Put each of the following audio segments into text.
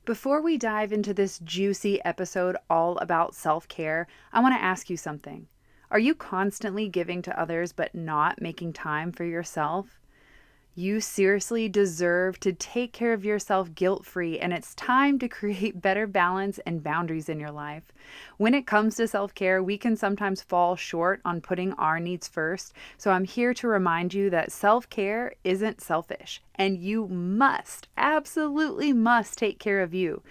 Before we dive into this juicy episode all about self-care, I want to ask you something. Are you constantly giving to others but not making time for yourself? You seriously deserve to take care of yourself guilt-free, and it's time to create better balance and boundaries in your life. When it comes to self-care, we can sometimes fall short on putting our needs first, so I'm here to remind you that self-care isn't selfish, and you must, absolutely must take care of you.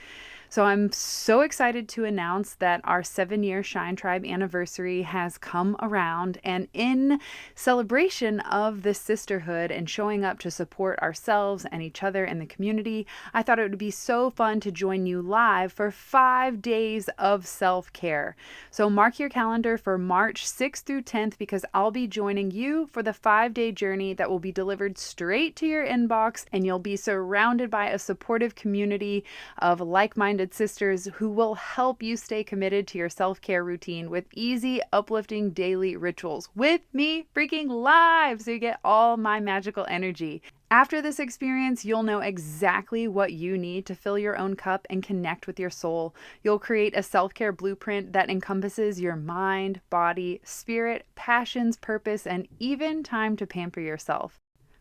So I'm so excited to announce that our 7-year Shine Tribe anniversary has come around, and in celebration of this sisterhood and showing up to support ourselves and each other in the community, I thought it would be so fun to join you live for 5 days of self-care. So mark your calendar for March 6th through 10th because I'll be joining you for the 5-day journey that will be delivered straight to your inbox, and you'll be surrounded by a supportive community of like-minded sisters who will help you stay committed to your self-care routine with easy, uplifting daily rituals with me freaking live, so you get all my magical energy. After this experience, you'll know exactly what you need to fill your own cup and connect with your soul. You'll create a self-care blueprint that encompasses your mind, body, spirit, passions, purpose, and even time to pamper yourself.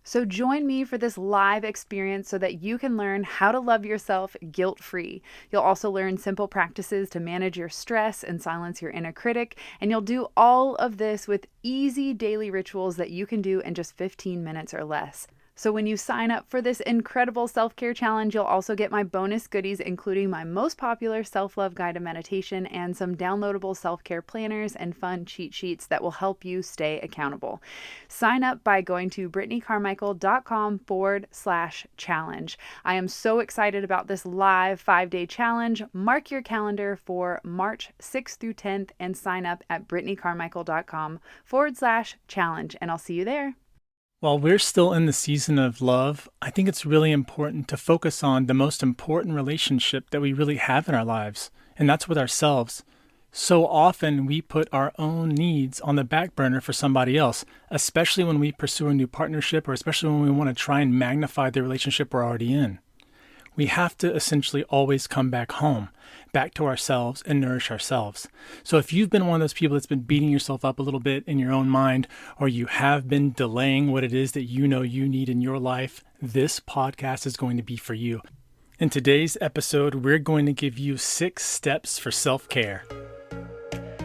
So join me for this live experience so that you can learn how to love yourself guilt-free. You'll also learn simple practices to manage your stress and silence your inner critic, and you'll do all of this with easy daily rituals that you can do in just 15 minutes or less. So when you sign up for this incredible self-care challenge, you'll also get my bonus goodies, including my most popular self-love guided meditation and some downloadable self-care planners and fun cheat sheets that will help you stay accountable. Sign up by going to brittanycarmichael.com/challenge. I am so excited about this live 5-day challenge. Mark your calendar for March 6th through 10th and sign up at brittanycarmichael.com/challenge, and I'll see you there. While we're still in the season of love, I think it's really important to focus on the most important relationship that we really have in our lives, and that's with ourselves. So often we put our own needs on the back burner for somebody else, especially when we pursue a new partnership or especially when we want to try and magnify the relationship we're already in. We have to essentially always come back home, back to ourselves and nourish ourselves. So if you've been one of those people that's been beating yourself up a little bit in your own mind, or you have been delaying what it is that you know you need in your life, this podcast is going to be for you. In today's episode, we're going to give you 6 steps for self-care.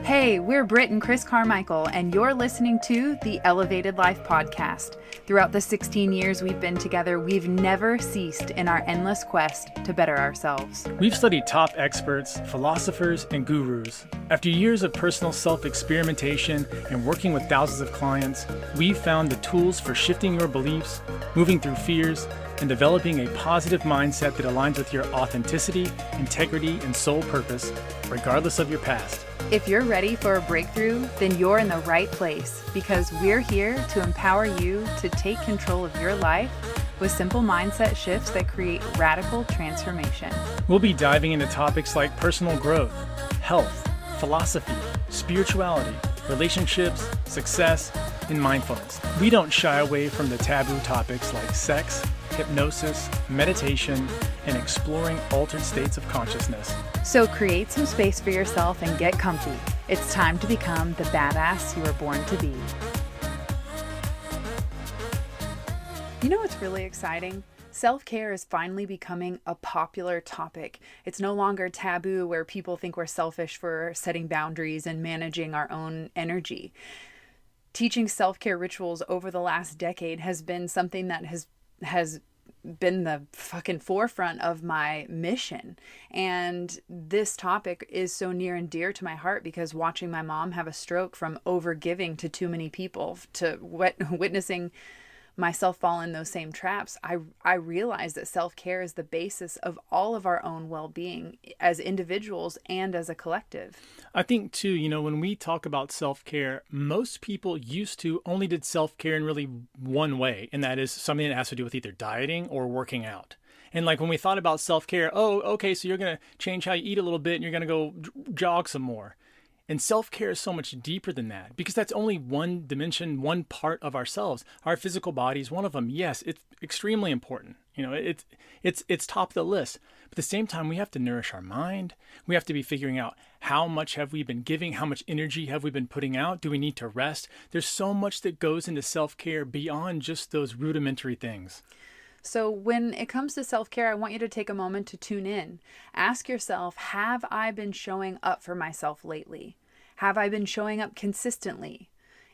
Hey, we're Britt and Chris Carmichael, and you're listening to the Elevated Life Podcast. Throughout the 16 years we've been together, we've never ceased in our endless quest to better ourselves. We've studied top experts, philosophers, and gurus. After years of personal self-experimentation and working with thousands of clients, we've found the tools for shifting your beliefs, moving through fears, and developing a positive mindset that aligns with your authenticity, integrity, and soul purpose, regardless of your past. If you're ready for a breakthrough, then you're in the right place, because we're here to empower you to take control of your life with simple mindset shifts that create radical transformation. We'll be diving into topics like personal growth, health, philosophy, spirituality, relationships, success, and mindfulness. We don't shy away from the taboo topics like sex, hypnosis, meditation, and exploring altered states of consciousness. So create some space for yourself and get comfy. It's time to become the badass you were born to be. You know what's really exciting? Self-care is finally becoming a popular topic. It's no longer taboo where people think we're selfish for setting boundaries and managing our own energy. Teaching self-care rituals over the last decade has been something that has been the fucking forefront of my mission. And this topic is so near and dear to my heart because watching my mom have a stroke from over giving to too many people to witnessing myself fall in those same traps, I realize that self-care is the basis of all of our own well-being as individuals and as a collective. I think too, when we talk about self-care, most people used to only did self-care in really one way, and that is something that has to do with either dieting or working out. And like when we thought about self-care, oh, okay, so you're going to change how you eat a little bit and you're going to go jog some more. And self-care is so much deeper than that because that's only one dimension, one part of ourselves. Our physical body is one of them. Yes, it's extremely important. It's top of the list. But at the same time, we have to nourish our mind. We have to be figuring out how much have we been giving? How much energy have we been putting out? Do we need to rest? There's so much that goes into self-care beyond just those rudimentary things. So when it comes to self-care, I want you to take a moment to tune in. Ask yourself, have I been showing up for myself lately? Have I been showing up consistently?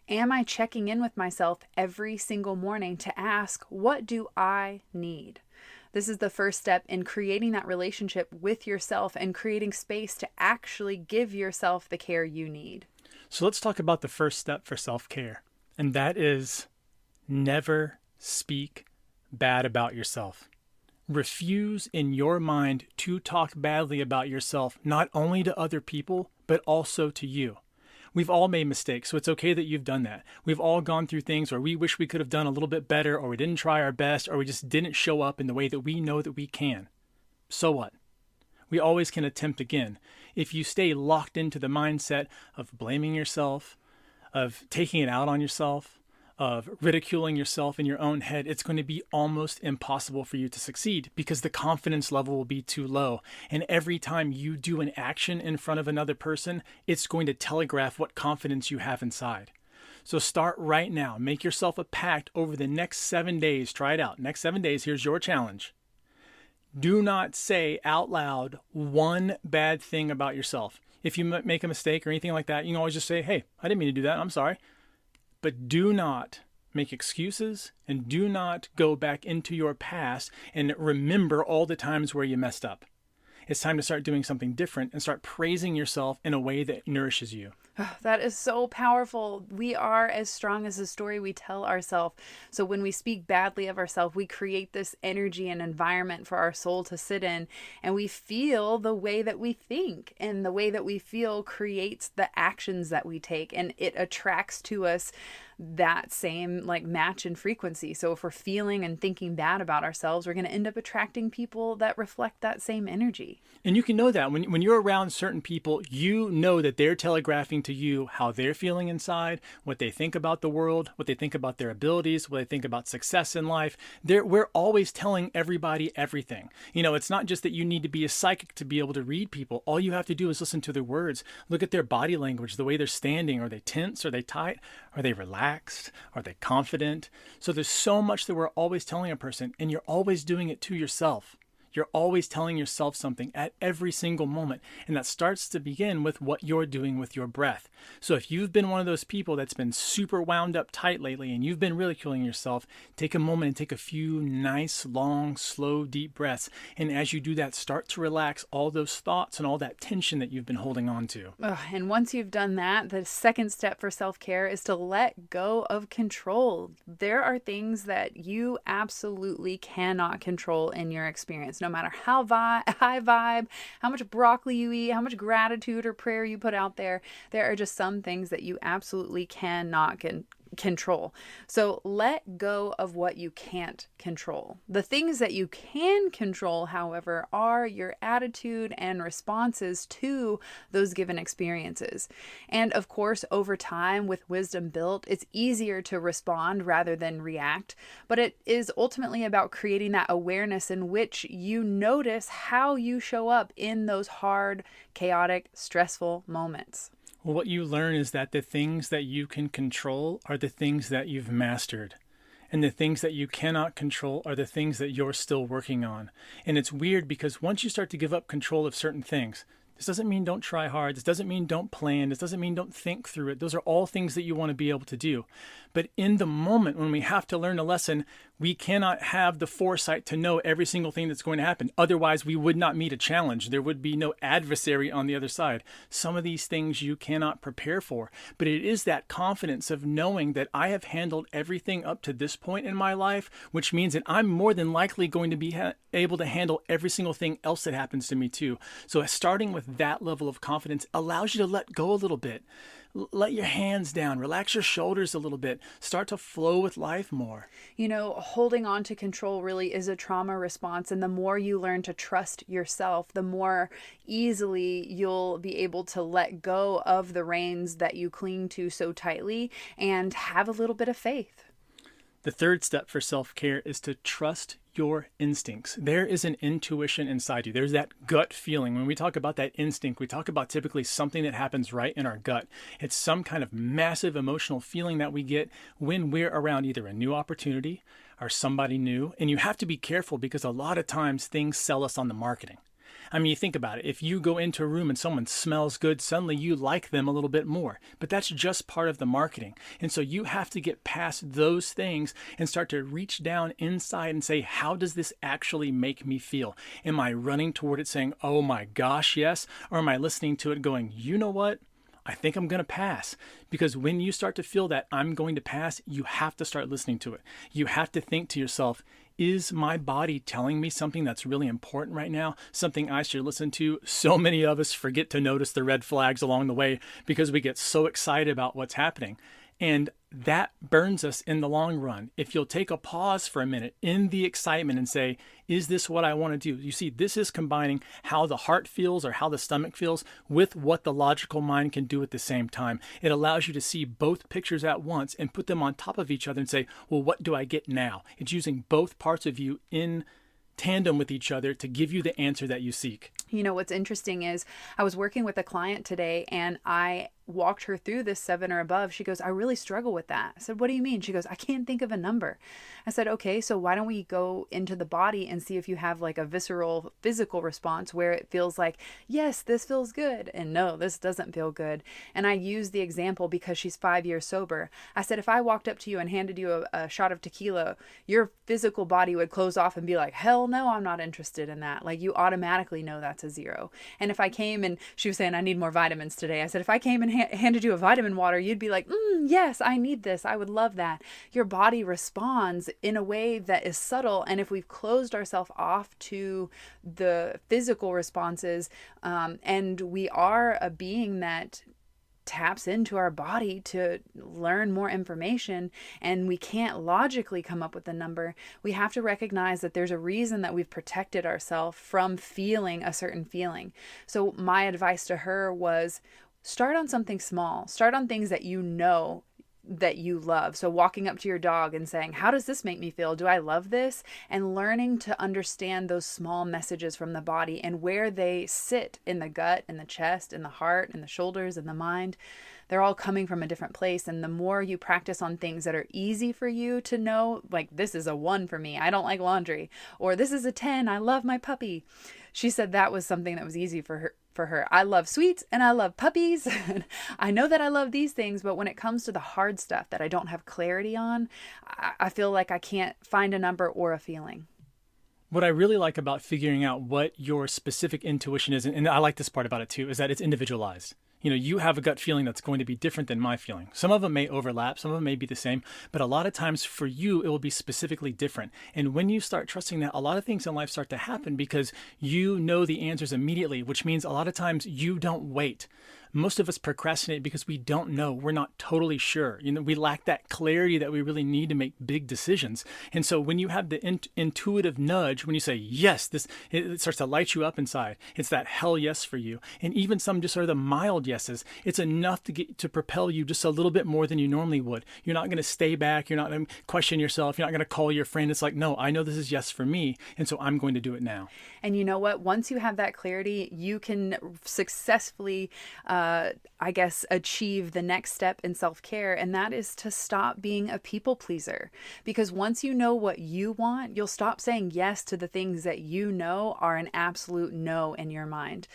Am I checking in with myself every single morning to ask, what do I need? This is the first step in creating that relationship with yourself and creating space to actually give yourself the care you need. So let's talk about the first step for self-care, and that is never speak bad about yourself. Refuse in your mind to talk badly about yourself, not only to other people, but also to you. We've all made mistakes, so it's okay that you've done that. We've all gone through things where we wish we could have done a little bit better, or we didn't try our best, or we just didn't show up in the way that we know that we can. So what? We always can attempt again. If you stay locked into the mindset of blaming yourself, of taking it out on yourself, of ridiculing yourself in your own head, it's going to be almost impossible for you to succeed because the confidence level will be too low. And every time you do an action in front of another person, it's going to telegraph what confidence you have inside. So start right now. Make yourself a pact over the next 7 days. Try it out. Next 7 days, here's your challenge. Do not say out loud one bad thing about yourself. If you make a mistake or anything like that, you can always just say, hey, I didn't mean to do that. I'm sorry. But do not make excuses and do not go back into your past and remember all the times where you messed up. It's time to start doing something different and start praising yourself in a way that nourishes you. That is so powerful. We are as strong as the story we tell ourselves. So when we speak badly of ourselves, we create this energy and environment for our soul to sit in, and we feel the way that we think, and the way that we feel creates the actions that we take, and it attracts to us that same match in frequency. So if we're feeling and thinking bad about ourselves, we're going to end up attracting people that reflect that same energy. And you can know that when you're around certain people, you know that they're telegraphing to you how they're feeling inside, what they think about the world, what they think about their abilities, what they think about success in life. We're always telling everybody everything. It's not just that you need to be a psychic to be able to read people. All you have to do is listen to their words, look at their body language, the way they're standing. Are they tense? Are they tight? Are they relaxed? Are they confident? So there's so much that we're always telling a person, and you're always doing it to yourself. You're always telling yourself something at every single moment. And that starts to begin with what you're doing with your breath. So if you've been one of those people that's been super wound up tight lately and you've been ridiculing yourself, take a moment and take a few nice, long, slow, deep breaths. And as you do that, start to relax all those thoughts and all that tension that you've been holding on to. And once you've done that, the second step for self-care is to let go of control. There are things that you absolutely cannot control in your experience. No matter how high vibe, how much broccoli you eat, how much gratitude or prayer you put out there, there are just some things that you absolutely cannot control. So let go of what you can't control. The things that you can control, however, are your attitude and responses to those given experiences. And of course, over time, with wisdom built, it's easier to respond rather than react. But it is ultimately about creating that awareness in which you notice how you show up in those hard, chaotic, stressful moments. Well, what you learn is that the things that you can control are the things that you've mastered. And the things that you cannot control are the things that you're still working on. And it's weird because once you start to give up control of certain things, this doesn't mean don't try hard. This doesn't mean don't plan. This doesn't mean don't think through it. Those are all things that you want to be able to do. But in the moment when we have to learn a lesson, we cannot have the foresight to know every single thing that's going to happen. Otherwise, we would not meet a challenge. There would be no adversary on the other side. Some of these things you cannot prepare for. But it is that confidence of knowing that I have handled everything up to this point in my life, which means that I'm more than likely going to be able to handle every single thing else that happens to me too. So starting with that level of confidence allows you to let go a little bit. Let your hands down, relax your shoulders a little bit, start to flow with life more. Holding on to control really is a trauma response. And the more you learn to trust yourself, the more easily you'll be able to let go of the reins that you cling to so tightly and have a little bit of faith. The third step for self-care is to trust your instincts. There is an intuition inside you. There's that gut feeling. When we talk about that instinct, we talk about typically something that happens right in our gut. It's some kind of massive emotional feeling that we get when we're around either a new opportunity or somebody new. And you have to be careful because a lot of times things sell us on the marketing. I mean, you think about it. If you go into a room and someone smells good, suddenly you like them a little bit more. But that's just part of the marketing. And so you have to get past those things and start to reach down inside and say, how does this actually make me feel? Am I running toward it saying, oh my gosh, yes? Or am I listening to it going, you know what? I think I'm going to pass. Because when you start to feel that I'm going to pass, you have to start listening to it. You have to think to yourself, is my body telling me something that's really important right now? Something I should listen to? So many of us forget to notice the red flags along the way because we get so excited about what's happening. And that burns us in the long run. If you'll take a pause for a minute in the excitement and say, is this what I want to do? You see, this is combining how the heart feels or how the stomach feels with what the logical mind can do at the same time. It allows you to see both pictures at once and put them on top of each other and say, well, what do I get now? It's using both parts of you in tandem with each other to give you the answer that you seek. What's interesting is I was working with a client today and I walked her through this 7 or above. She goes, I really struggle with that. I said, what do you mean? She goes, I can't think of a number. I said, okay, so why don't we go into the body and see if you have like a visceral physical response where it feels like, yes, this feels good. And no, this doesn't feel good. And I used the example because she's 5 years sober. I said, if I walked up to you and handed you a shot of tequila, your physical body would close off and be like, hell no, I'm not interested in that. Like you automatically know that's a 0. And if I came and she was saying, I need more vitamins today. I said, if I came and handed you a vitamin water, you'd be like, yes, I need this. I would love that. Your body responds in a way that is subtle. And if we've closed ourselves off to the physical responses, and we are a being that taps into our body to learn more information and we can't logically come up with a number, we have to recognize that there's a reason that we've protected ourselves from feeling a certain feeling. So my advice to her was, start on something small. Start on things that you know that you love. So walking up to your dog and saying, how does this make me feel? Do I love this? And learning to understand those small messages from the body and where they sit in the gut, in the chest, in the heart, in the shoulders, in the mind. They're all coming from a different place. And the more you practice on things that are easy for you to know, like this is a 1 for me, I don't like laundry, or this is a 10, I love my puppy. She said that was something that was easy for her. I love sweets and I love puppies. I know that I love these things, but when it comes to the hard stuff that I don't have clarity on, I feel like I can't find a number or a feeling. What I really like about figuring out what your specific intuition is, and I like this part about it too, is that it's individualized. You have a gut feeling that's going to be different than my feeling. Some of them may overlap, some of them may be the same, but a lot of times for you, it will be specifically different. And when you start trusting that, a lot of things in life start to happen because you know the answers immediately, which means a lot of times you don't wait. Most of us procrastinate because we don't know. We're not totally sure. We lack that clarity that we really need to make big decisions. And so when you have the intuitive nudge, when you say, yes, it starts to light you up inside. It's that hell yes for you. And even some just sort of the mild yeses, it's enough to propel you just a little bit more than you normally would. You're not going to stay back. You're not going to question yourself. You're not going to call your friend. It's like, no, I know this is yes for me. And so I'm going to do it now. And you know what? Once you have that clarity, you can successfully achieve the next step in self-care, and that is to stop being a people pleaser. Because once you know what you want, you'll stop saying yes to the things that you know are an absolute no in your mind.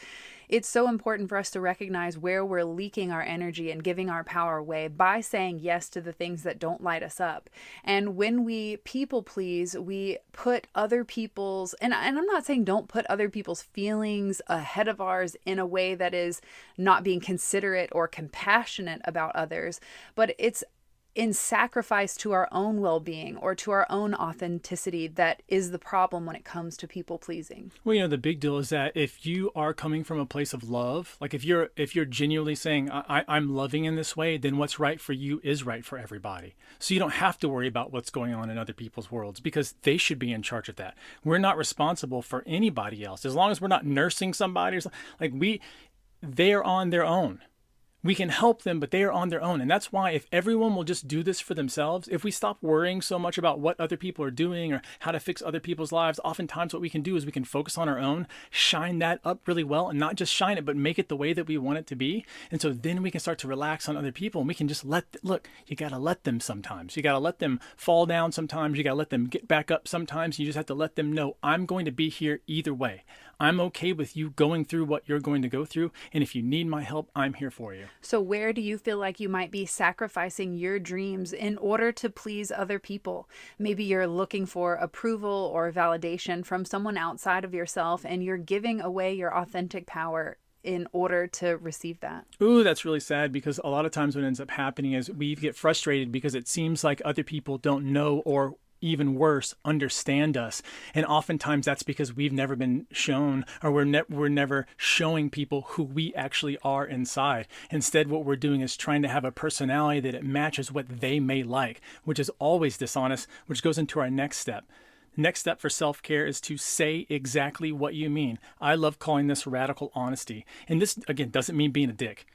It's so important for us to recognize where we're leaking our energy and giving our power away by saying yes to the things that don't light us up. And when we people please, we put other people's, and I'm not saying don't put other people's feelings ahead of ours in a way that is not being considerate or compassionate about others, but it's in sacrifice to our own well-being or to our own authenticity that is the problem when it comes to people pleasing. Well, the big deal is that if you are coming from a place of love, like if you're genuinely saying I'm loving in this way, then what's right for you is right for everybody. So you don't have to worry about what's going on in other people's worlds because they should be in charge of that. We're not responsible for anybody else as long as we're not nursing somebody or something. They are on their own. We can help them, but they are on their own. And that's why if everyone will just do this for themselves, if we stop worrying so much about what other people are doing or how to fix other people's lives, oftentimes what we can do is we can focus on our own, shine that up really well, and not just shine it, but make it the way that we want it to be. And so then we can start to relax on other people and we can just look, you got to let them sometimes. You got to let them fall down sometimes. You got to let them get back up sometimes. You just have to let them know, I'm going to be here either way. I'm okay with you going through what you're going to go through. And if you need my help, I'm here for you. So where do you feel like you might be sacrificing your dreams in order to please other people? Maybe you're looking for approval or validation from someone outside of yourself, and you're giving away your authentic power in order to receive that. Ooh, that's really sad because a lot of times what ends up happening is we get frustrated because it seems like other people don't know or even worse, understand us. And oftentimes that's because we've never been shown or we're never showing people who we actually are inside. Instead, what we're doing is trying to have a personality that it matches what they may like, which is always dishonest, which goes into our next step. Next step for self-care is to say exactly what you mean. I love calling this radical honesty. And this, again, doesn't mean being a dick.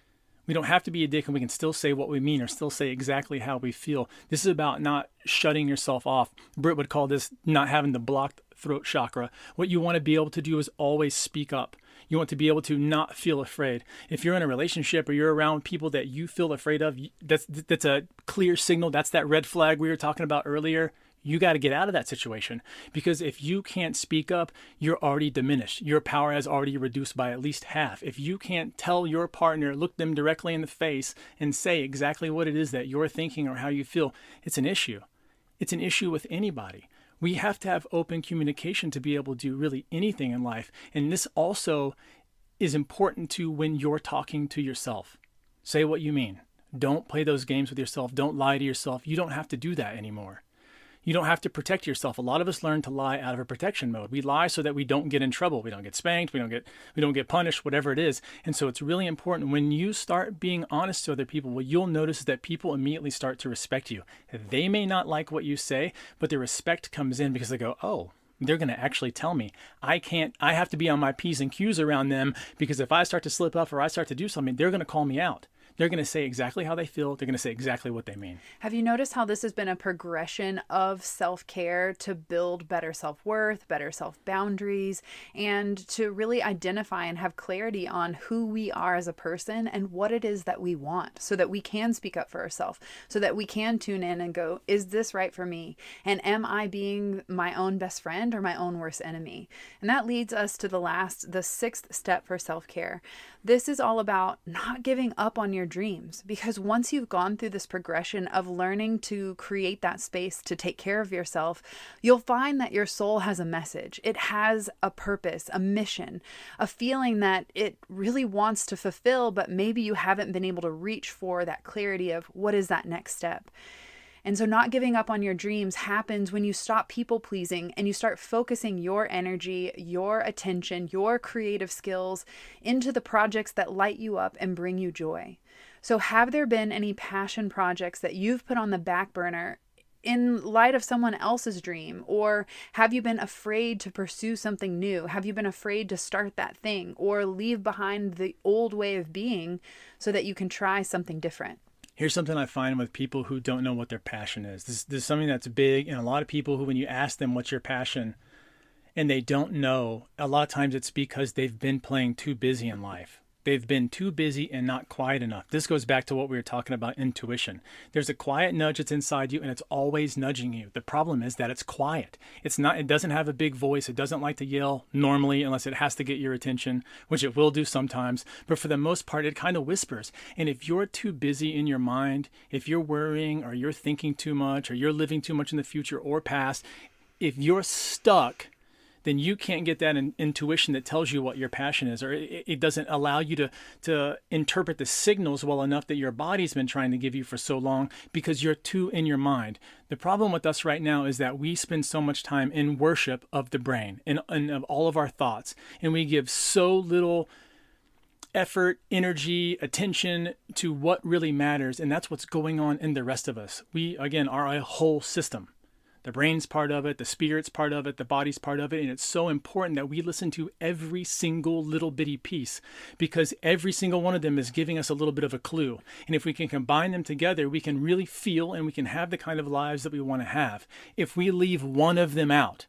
We don't have to be a dick and we can still say what we mean or still say exactly how we feel. This is about not shutting yourself off. Britt would call this not having the blocked throat chakra. What you want to be able to do is always speak up. You want to be able to not feel afraid. If you're in a relationship or you're around people that you feel afraid of, that's a clear signal. That's that red flag we were talking about earlier. You got to get out of that situation because if you can't speak up, you're already diminished. Your power has already reduced by at least half. If you can't tell your partner, look them directly in the face and say exactly what it is that you're thinking or how you feel, it's an issue. It's an issue with anybody. We have to have open communication to be able to do really anything in life. And this also is important to when you're talking to yourself. Say what you mean. Don't play those games with yourself. Don't lie to yourself. You don't have to do that anymore. You don't have to protect yourself. A lot of us learn to lie out of a protection mode. We lie so that we don't get in trouble. We don't get spanked. We don't get punished, whatever it is. And so it's really important when you start being honest to other people, what you'll notice is that people immediately start to respect you. They may not like what you say, but the respect comes in because they go, oh, they're going to actually tell me. I have to be on my P's and Q's around them because if I start to slip up or I start to do something, they're going to call me out. They're going to say exactly how they feel. They're going to say exactly what they mean. Have you noticed how this has been a progression of self-care to build better self-worth, better self-boundaries, and to really identify and have clarity on who we are as a person and what it is that we want so that we can speak up for ourselves, so that we can tune in and go, is this right for me? And am I being my own best friend or my own worst enemy? And that leads us to the sixth step for self-care. This is all about not giving up on your dreams, because once you've gone through this progression of learning to create that space to take care of yourself, you'll find that your soul has a message. It has a purpose, a mission, a feeling that it really wants to fulfill, but maybe you haven't been able to reach for that clarity of what is that next step. And so not giving up on your dreams happens when you stop people pleasing and you start focusing your energy, your attention, your creative skills into the projects that light you up and bring you joy. So have there been any passion projects that you've put on the back burner in light of someone else's dream? Or have you been afraid to pursue something new? Have you been afraid to start that thing or leave behind the old way of being so that you can try something different? Here's something I find with people who don't know what their passion is. This is something that's big, and a lot of people who, when you ask them what's your passion, and they don't know, a lot of times it's because they've been playing too busy in life. They've been too busy and not quiet enough. This goes back to what we were talking about, intuition. There's a quiet nudge that's inside you and it's always nudging you. The problem is that it's quiet. It doesn't have a big voice. It doesn't like to yell normally unless it has to get your attention, which it will do sometimes. But for the most part, it kind of whispers. And if you're too busy in your mind, if you're worrying or you're thinking too much or you're living too much in the future or past, if you're stuck, then you can't get that intuition that tells you what your passion is, or it doesn't allow you to interpret the signals well enough that your body's been trying to give you for so long, because you're too in your mind. The problem with us right now is that we spend so much time in worship of the brain and of all of our thoughts, and we give so little effort, energy, attention to what really matters, and that's what's going on in the rest of us. We, again, are a whole system. The brain's part of it, the spirit's part of it, the body's part of it, and it's so important that we listen to every single little bitty piece, because every single one of them is giving us a little bit of a clue. And if we can combine them together, we can really feel and we can have the kind of lives that we want to have. If we leave one of them out,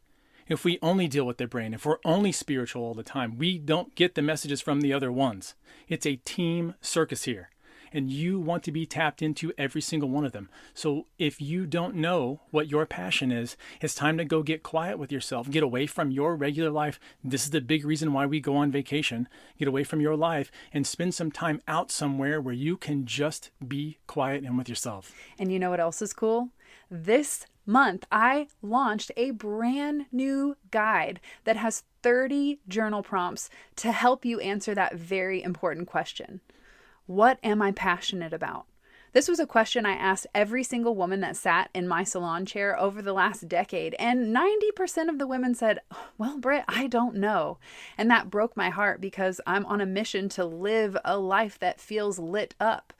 if we only deal with the brain, if we're only spiritual all the time, we don't get the messages from the other ones. It's a team circus here, and you want to be tapped into every single one of them. So if you don't know what your passion is, it's time to go get quiet with yourself, get away from your regular life. This is the big reason why we go on vacation. Get away from your life and spend some time out somewhere where you can just be quiet and with yourself. And you know what else is cool? This month, I launched a brand new guide that has 30 journal prompts to help you answer that very important question. What am I passionate about? This was a question I asked every single woman that sat in my salon chair over the last decade, and 90% of the women said, well, Britt, I don't know. And that broke my heart, because I'm on a mission to live a life that feels lit up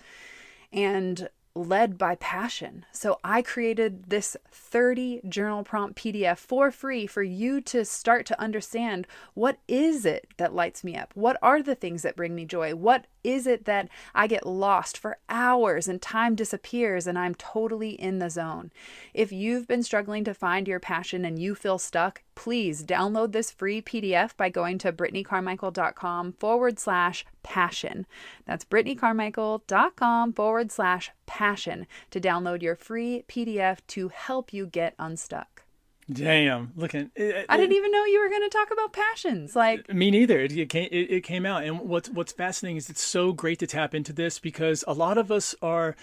and led by passion. So I created this 30 journal prompt PDF for free for you to start to understand, what is it that lights me up? What are the things that bring me joy? What is it that I get lost for hours and time disappears and I'm totally in the zone? If you've been struggling to find your passion and you feel stuck, please download this free PDF by going to brittanycarmichael.com/passion. That's brittanycarmichael.com/passion to download your free PDF to help you get unstuck. Damn, looking. I didn't even know you were going to talk about passions. Like, me neither. It came out, and what's fascinating is it's so great to tap into this, because a lot of us are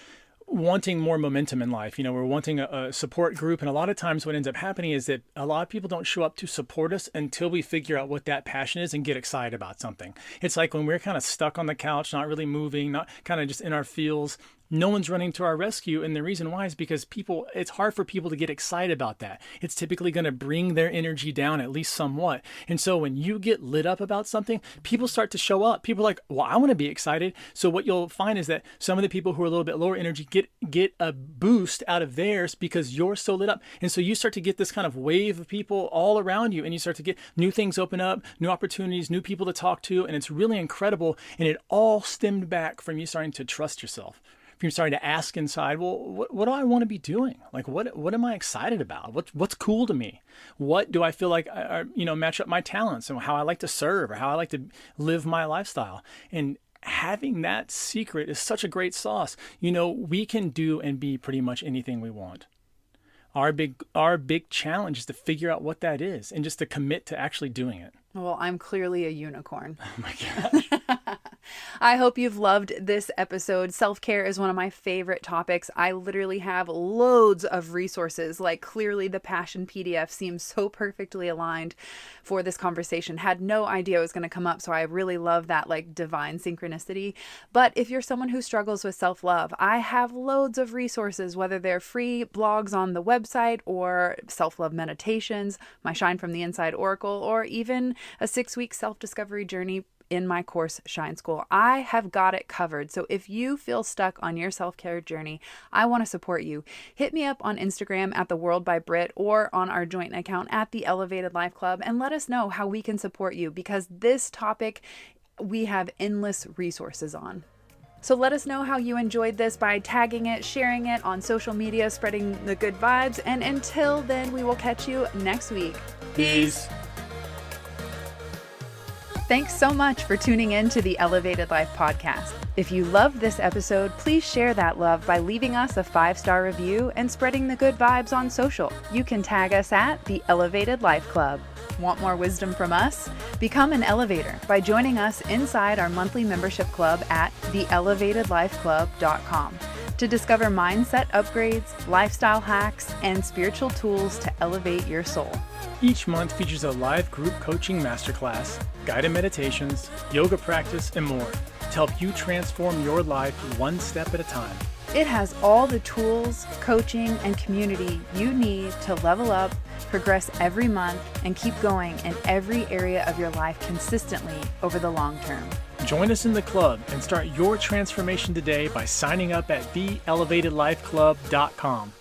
wanting more momentum in life. You know, we're wanting a support group, and a lot of times what ends up happening is that a lot of people don't show up to support us until we figure out what that passion is and get excited about something. It's like when we're kind of stuck on the couch, not really moving, not kind of just in our feels. No one's running to our rescue. And the reason why is because it's hard for people to get excited about that. It's typically going to bring their energy down, at least somewhat. And so when you get lit up about something, people start to show up. People are like, well, I want to be excited. So what you'll find is that some of the people who are a little bit lower energy get a boost out of theirs because you're so lit up. And so you start to get this kind of wave of people all around you, and you start to get new things open up, new opportunities, new people to talk to. And it's really incredible. And it all stemmed back from you starting to trust yourself. You're starting to ask inside, well, what do I want to be doing? Like, what am I excited about? What's cool to me? What do I feel like match up my talents and how I like to serve or how I like to live my lifestyle? And having that secret is such a great sauce. You know, we can do and be pretty much anything we want. Our big challenge is to figure out what that is and just to commit to actually doing it. Well, I'm clearly a unicorn. Oh my gosh. I hope you've loved this episode. Self-care is one of my favorite topics. I literally have loads of resources. Like, clearly the Passion PDF seems so perfectly aligned for this conversation. Had no idea it was going to come up. So I really love that, like, divine synchronicity. But if you're someone who struggles with self-love, I have loads of resources, whether they're free blogs on the website or self-love meditations, my Shine from the Inside Oracle, or even a 6-week self-discovery journey in my course, Shine School. I have got it covered. So if you feel stuck on your self-care journey, I want to support you. Hit me up on Instagram at The World by Britt or on our joint account at The Elevated Life Club, and let us know how we can support you, because this topic we have endless resources on. So let us know how you enjoyed this by tagging it, sharing it on social media, spreading the good vibes. And until then, we will catch you next week. Peace. Thanks so much for tuning in to the Elevated Life podcast. If you loved this episode, please share that love by leaving us a 5-star review and spreading the good vibes on social. You can tag us at The Elevated Life Club. Want more wisdom from us? Become an elevator by joining us inside our monthly membership club at theelevatedlifeclub.com to discover mindset upgrades, lifestyle hacks, and spiritual tools to elevate your soul. Each month features a live group coaching masterclass, guided meditations, yoga practice, and more to help you transform your life one step at a time. It has all the tools, coaching, and community you need to level up, progress every month, and keep going in every area of your life consistently over the long term. Join us in the club and start your transformation today by signing up at theelevatedlifeclub.com.